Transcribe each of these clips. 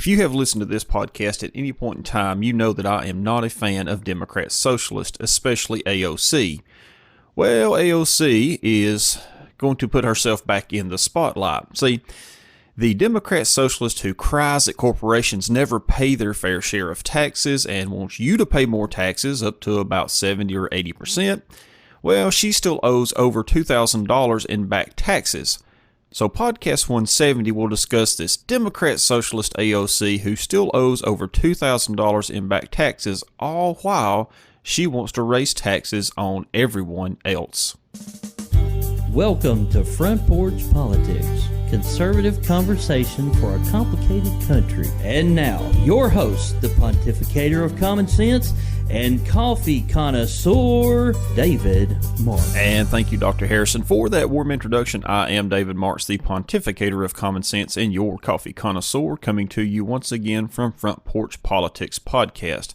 If you have listened to this podcast at any point in time, you know that I am not a fan of Democrat Socialist, especially AOC. Well, AOC is going to put herself back in the spotlight. See, the Democrat Socialist who cries that corporations never pay their fair share of taxes and wants you to pay more taxes, up to about 70 or 80%, well, she still owes over $2,000 in back taxes. So Podcast 170 will discuss this Democrat Socialist AOC who still owes over $2,000 in back taxes, all while she wants to raise taxes on everyone else. Welcome to Front Porch Politics, conservative conversation for a complicated country. And now, your host, the pontificator of common sense and coffee connoisseur, David Marks. And thank you, Dr. Harrison, for that warm introduction. I am David Marks, the pontificator of common sense and your coffee connoisseur, coming to you once again from Front Porch Politics Podcast.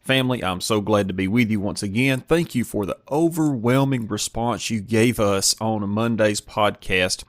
Family, I'm so glad to be with you once again. Thank you for the overwhelming response you gave us on Monday's podcast.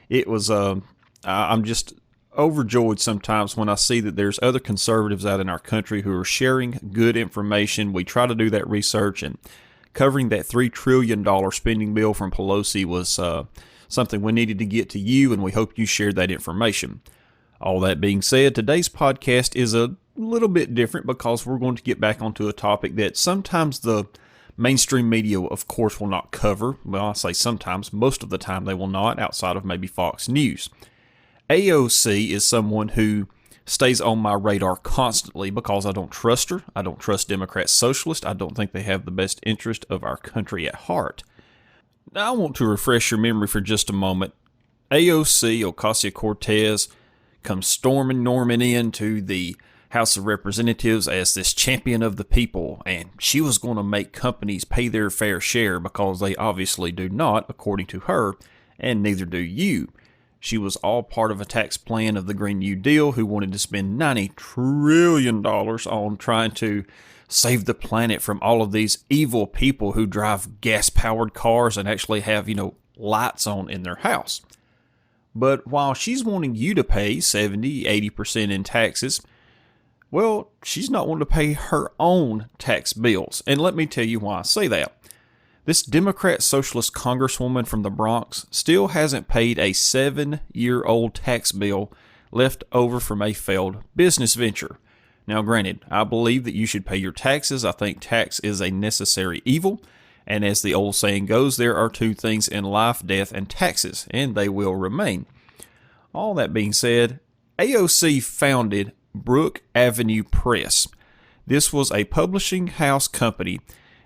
It was, I'm just overjoyed sometimes when I see that there's other conservatives out in our country who are sharing good information. We try to do that research, and covering that $3 trillion spending bill from Pelosi was something we needed to get to you, and we hope you shared that information. All that being said, today's podcast is a little bit different because we're going to get back onto a topic that sometimes the mainstream media, of course, will not cover. Well, I say sometimes, most of the time they will not, outside of maybe Fox News. AOC is someone who stays on my radar constantly because I don't trust her. I don't trust Democrat Socialists. I don't think they have the best interest of our country at heart. Now, I want to refresh your memory for just a moment. AOC, Ocasio-Cortez, comes storming into the House of Representatives as this champion of the people, and she was going to make companies pay their fair share because they obviously do not, according to her, and neither do you. She was all part of a tax plan of the Green New Deal who wanted to spend $90 trillion on trying to save the planet from all of these evil people who drive gas-powered cars and actually have, lights on in their house. But while she's wanting you to pay 70, 80% in taxes, well, she's not wanting to pay her own tax bills. And let me tell you why I say that. This Democrat Socialist Congresswoman from the Bronx still hasn't paid a 7-year-old tax bill left over from a failed business venture. Now, granted, I believe that you should pay your taxes. I think tax is a necessary evil. And as the old saying goes, there are two things in life, death and taxes, and they will remain. All that being said, AOC founded Brook Avenue Press. This was a publishing house company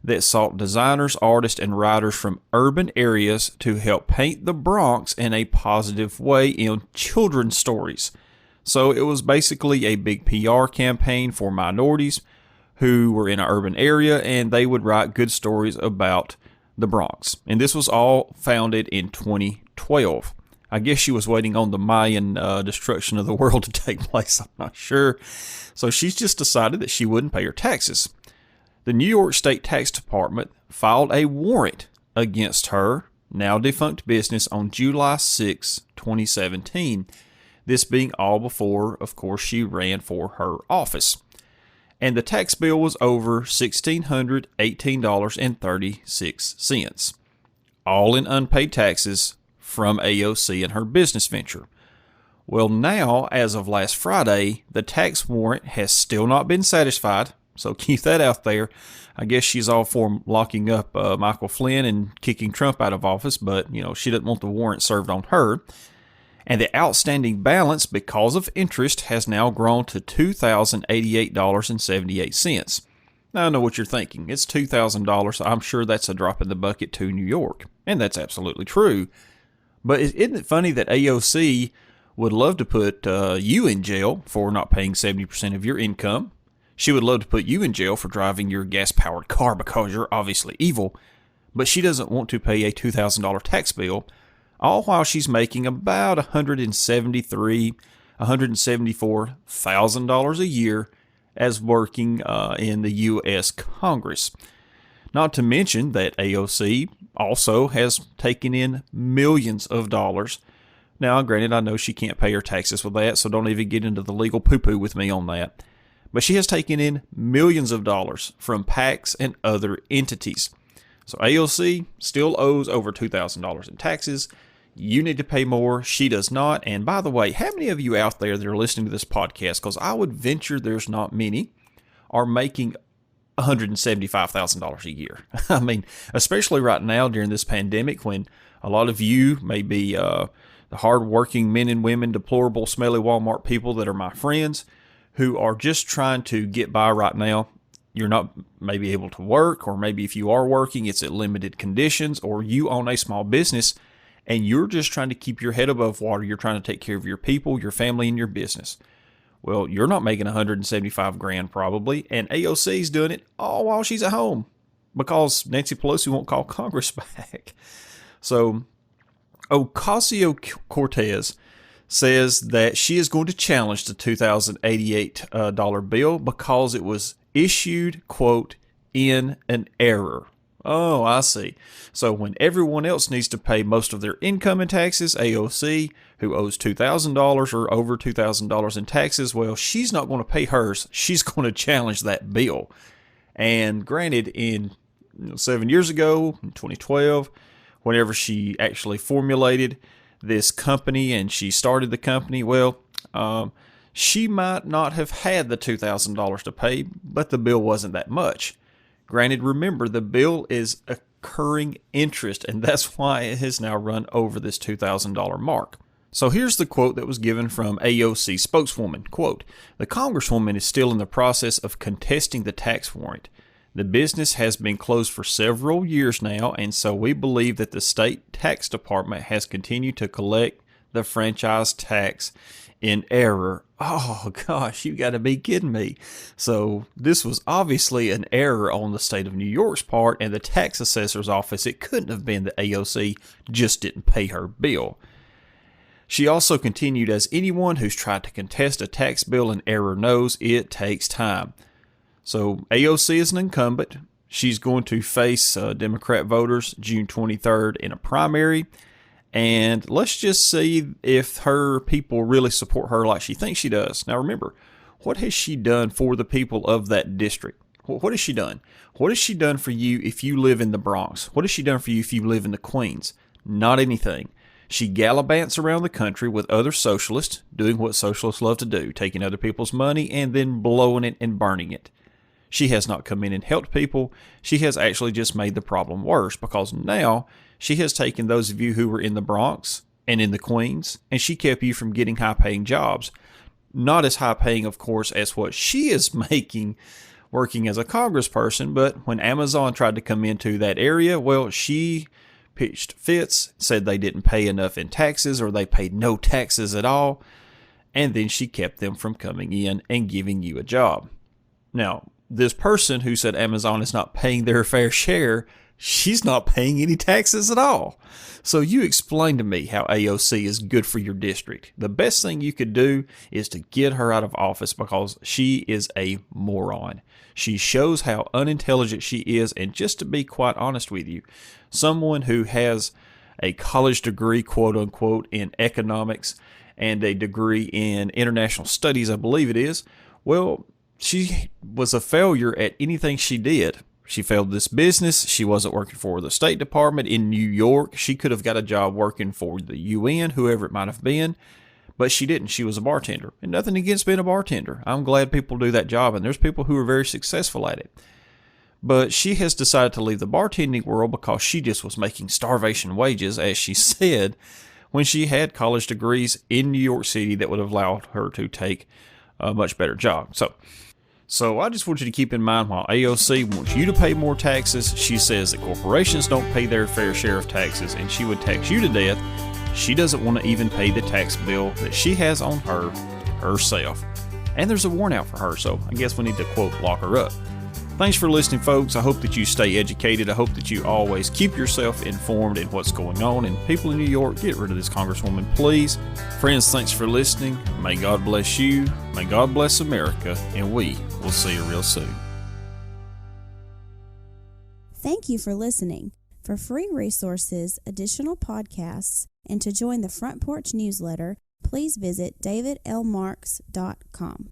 that sought designers, artists, and writers from urban areas to help paint the Bronx in a positive way in children's stories. So it was basically a big PR campaign for minorities who were in an urban area, and they would write good stories about the Bronx. And this was all founded in 2012. I guess she was waiting on the Mayan destruction of the world to take place. I'm not sure. So she's just decided that she wouldn't pay her taxes. The New York State Tax Department filed a warrant against her now defunct business on July 6, 2017. This being all before, of course, she ran for her office. And the tax bill was over $1,618.36, all in unpaid taxes from AOC and her business venture. Well, now, as of last Friday, the tax warrant has still not been satisfied, so keep that out there. I guess she's all for locking up Michael Flynn and kicking Trump out of office, but, she doesn't want the warrant served on her. And the outstanding balance, because of interest, has now grown to $2,088.78. Now, I know what you're thinking. It's $2,000, so I'm sure that's a drop in the bucket to New York. And that's absolutely true. But isn't it funny that AOC would love to put you in jail for not paying 70% of your income? She would love to put you in jail for driving your gas-powered car because you're obviously evil. But she doesn't want to pay a $2,000 tax bill, all while she's making about $174,000 a year as working in the U.S. Congress. Not to mention that AOC also has taken in millions of dollars Now, granted, I know she can't pay her taxes with that, so don't even get into the legal poo-poo with me on that. But she has taken in millions of dollars from PACs and other entities. So AOC still owes over $2,000 in taxes. You need to pay more. She does not. And by the way, how many of you out there that are listening to this podcast, because I would venture there's not many, are making $175,000 a year? I mean, especially right now during this pandemic when a lot of you may be the hardworking men and women, deplorable, smelly Walmart people that are my friends who are just trying to get by right now. You're not maybe able to work, or maybe if you are working, it's at limited conditions, or you own a small business and you're just trying to keep your head above water. You're trying to take care of your people, your family, and your business. Well, you're not making $175,000 probably, and AOC's doing it all while she's at home because Nancy Pelosi won't call Congress back. So Ocasio-Cortez says that she is going to challenge the $2,088 bill because it was issued, quote, in an error. Oh, I see. So when everyone else needs to pay most of their income in taxes, AOC, who owes $2,000 or over $2,000 in taxes, well, she's not going to pay hers. She's going to challenge that bill. And granted, 7 years ago, in 2012, whenever she actually formulated this company and she started the company, well, she might not have had the $2,000 to pay, but the bill wasn't that much. Granted, remember, the bill is accruing interest, and that's why it has now run over this $2,000 mark. So here's the quote that was given from AOC spokeswoman. Quote, "The Congresswoman is still in the process of contesting the tax warrant. The business has been closed for several years now, and so we believe that the state tax department has continued to collect the franchise tax in error." Oh gosh, you got to be kidding me. So this was obviously an error on the state of New York's part and the tax assessor's office. It couldn't have been that AOC just didn't pay her bill. She also continued, "As anyone who's tried to contest a tax bill in error knows, it takes time." So AOC is an incumbent. She's going to face Democrat voters June 23rd in a primary. And let's just see if her people really support her like she thinks she does. Now remember, what has she done for the people of that district? What has she done? What has she done for you if you live in the Bronx? What has she done for you if you live in the Queens? Not anything. She gallivants around the country with other socialists, doing what socialists love to do, taking other people's money and then blowing it and burning it. She has not come in and helped people. She has actually just made the problem worse because now she has taken those of you who were in the Bronx and in the Queens, and she kept you from getting high-paying jobs. Not as high-paying, of course, as what she is making working as a congressperson, but when Amazon tried to come into that area, well, she pitched fits, said they didn't pay enough in taxes or they paid no taxes at all, and then she kept them from coming in and giving you a job. Now, this person who said Amazon is not paying their fair share, she's not paying any taxes at all. So you explain to me how AOC is good for your district. The best thing you could do is to get her out of office because she is a moron. She shows how unintelligent she is, and just to be quite honest with you, someone who has a college degree, quote unquote, in economics and a degree in international studies, I believe it is, well, she was a failure at anything she did. She failed this business. She wasn't working for the State Department in New York. She could have got a job working for the UN, whoever it might have been, but she didn't. She was a bartender. And nothing against being a bartender. I'm glad people do that job, and there's people who are very successful at it. But she has decided to leave the bartending world because she just was making starvation wages, as she said, when she had college degrees in New York City that would have allowed her to take a much better job. So I just want you to keep in mind, while AOC wants you to pay more taxes, she says that corporations don't pay their fair share of taxes and she would tax you to death. She doesn't want to even pay the tax bill that she has on her herself. And there's a warrant out for her, so I guess we need to, quote, lock her up. Thanks for listening, folks. I hope that you stay educated. I hope that you always keep yourself informed in what's going on. And people in New York, get rid of this Congresswoman, please. Friends, thanks for listening. May God bless you. May God bless America. And we will see you real soon. Thank you for listening. For free resources, additional podcasts, And to join the Front Porch newsletter, please visit davidlmarks.com.